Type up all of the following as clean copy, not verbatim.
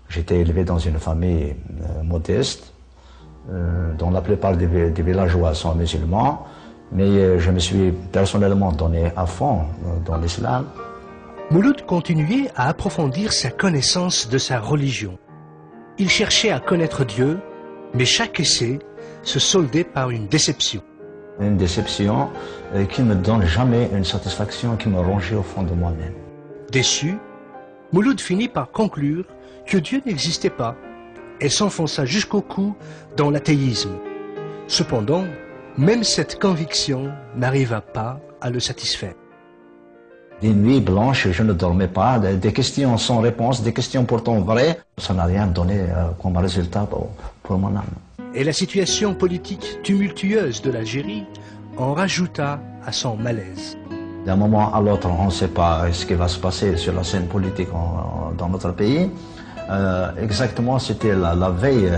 J'étais élevé dans une famille modeste, dont la plupart des villageois sont musulmans, mais je me suis personnellement donné à fond dans l'islam. Mouloud continuait à approfondir sa connaissance de sa religion. Il cherchait à connaître Dieu, mais chaque essai se soldait par une déception. Une déception qui ne me donne jamais une satisfaction, qui me rongeait au fond de moi-même. Déçu, Mouloud finit par conclure que Dieu n'existait pas et s'enfonça jusqu'au cou dans l'athéisme. Cependant, même cette conviction n'arriva pas à le satisfaire. Des nuits blanches, je ne dormais pas, des questions sans réponse, des questions pourtant vraies. Ça n'a rien donné comme résultat pour mon âme. Et la situation politique tumultueuse de l'Algérie en rajouta à son malaise. D'un moment à l'autre, on ne sait pas ce qui va se passer sur la scène politique dans notre pays. Exactement, c'était la veille,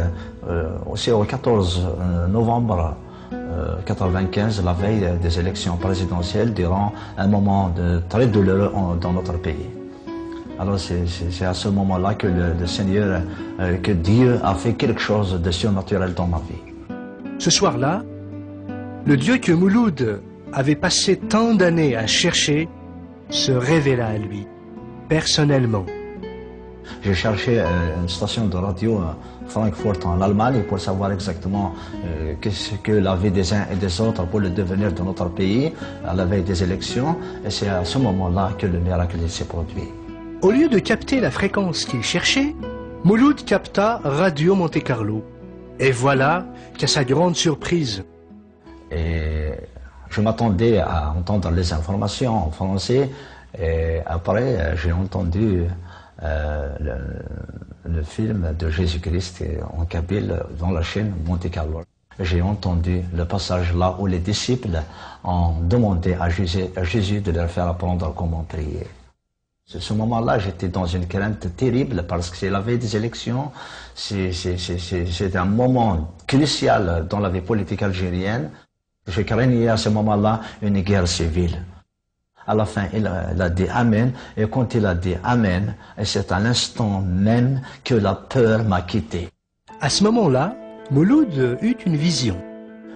aussi au 14 novembre 1995, la veille des élections présidentielles, durant un moment très douloureux dans notre pays. Alors c'est à ce moment-là que le Seigneur, que Dieu a fait quelque chose de surnaturel dans ma vie. Ce soir-là, le Dieu que Mouloud avait passé tant d'années à chercher se révéla à lui, personnellement. J'ai cherché une station de radio à Francfort en Allemagne pour savoir exactement qu'est-ce que la vie des uns et des autres pour le devenir de notre pays à la veille des élections. Et c'est à ce moment-là que le miracle s'est produit. Au lieu de capter la fréquence qu'il cherchait, Mouloud capta Radio Monte Carlo. Et voilà qu'à sa grande surprise. Et je m'attendais à entendre les informations en français. Et après, j'ai entendu le film de Jésus-Christ en kabyle dans la chaîne Monte Carlo. J'ai entendu le passage là où les disciples ont demandé à Jésus de leur faire apprendre comment prier. À ce moment-là, j'étais dans une crainte terrible parce que c'est la veille des élections, c'est un moment crucial dans la vie politique algérienne. Je craignais à ce moment-là une guerre civile. À la fin, il a dit Amen, et quand il a dit Amen, c'est à l'instant même que la peur m'a quitté. À ce moment-là, Mouloud eut une vision.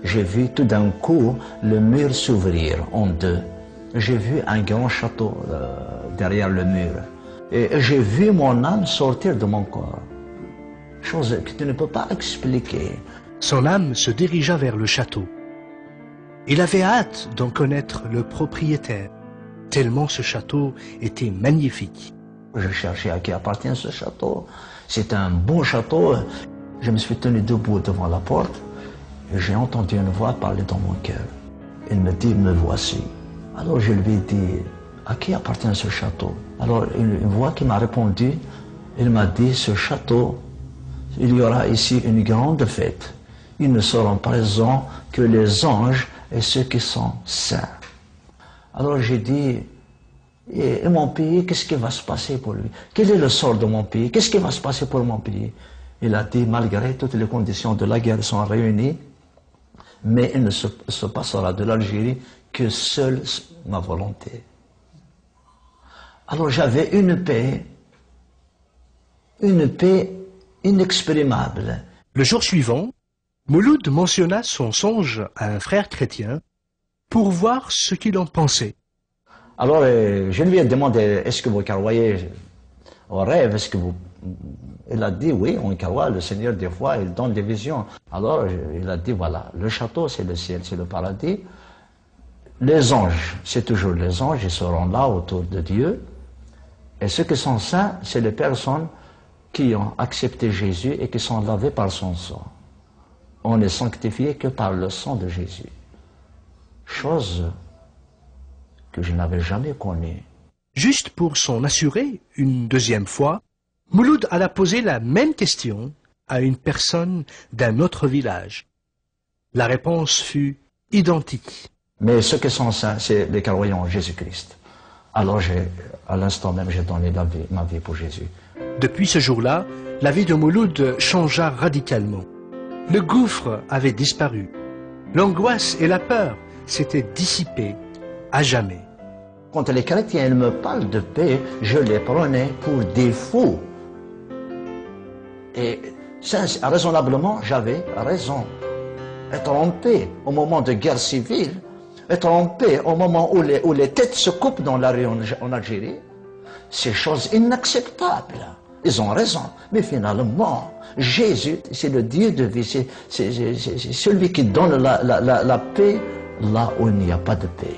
J'ai vu tout d'un coup le mur s'ouvrir en deux. J'ai vu un grand château derrière le mur. Et j'ai vu mon âme sortir de mon corps. Chose que tu ne peux pas expliquer. Son âme se dirigea vers le château. Il avait hâte d'en connaître le propriétaire, tellement ce château était magnifique. Je cherchais à qui appartient ce château. C'est un beau château. Je me suis tenu debout devant la porte et j'ai entendu une voix parler dans mon cœur. Il me dit, me voici. Alors je lui ai dit, à qui appartient ce château? Alors une voix qui m'a répondu, il m'a dit, ce château, il y aura ici une grande fête. Ils ne seront présents que les anges et ceux qui sont saints. Alors j'ai dit, et mon pays, qu'est-ce qui va se passer pour lui? Quel est le sort de mon pays? Qu'est-ce qui va se passer pour mon pays? Il a dit, malgré toutes les conditions de la guerre sont réunies, mais il ne se passera de l'Algérie que seule ma volonté. Alors j'avais une paix inexprimable. Le jour suivant, Mouloud mentionna son songe à un frère chrétien pour voir ce qu'il en pensait. Alors je lui ai demandé, est-ce que vous croyez au rêve? Il a dit, oui, on croit, le Seigneur des fois, il donne des visions. Alors il a dit, voilà, le château c'est le ciel, c'est le paradis. Les anges, c'est toujours les anges, ils seront là autour de Dieu. Et ceux qui sont saints, c'est les personnes qui ont accepté Jésus et qui sont lavées par son sang. On n'est sanctifié que par le sang de Jésus. Chose que je n'avais jamais connue. Juste pour s'en assurer une deuxième fois, Mouloud alla poser la même question à une personne d'un autre village. La réponse fut identique. Mais ceux qui sont saints, c'est les croyants en Jésus-Christ. Alors à l'instant même, j'ai donné ma vie pour Jésus. Depuis ce jour-là, la vie de Mouloud changea radicalement. Le gouffre avait disparu. L'angoisse et la peur s'étaient dissipées à jamais. Quand les chrétiens me parlent de paix, je les prenais pour des fous. Et raisonnablement, j'avais raison. Être en paix au moment de guerre civile, être en paix au moment où les têtes se coupent dans la rue en Algérie, c'est chose inacceptable. Ils ont raison. Mais finalement, Jésus, c'est le Dieu de vie, c'est celui qui donne la paix là où il n'y a pas de paix.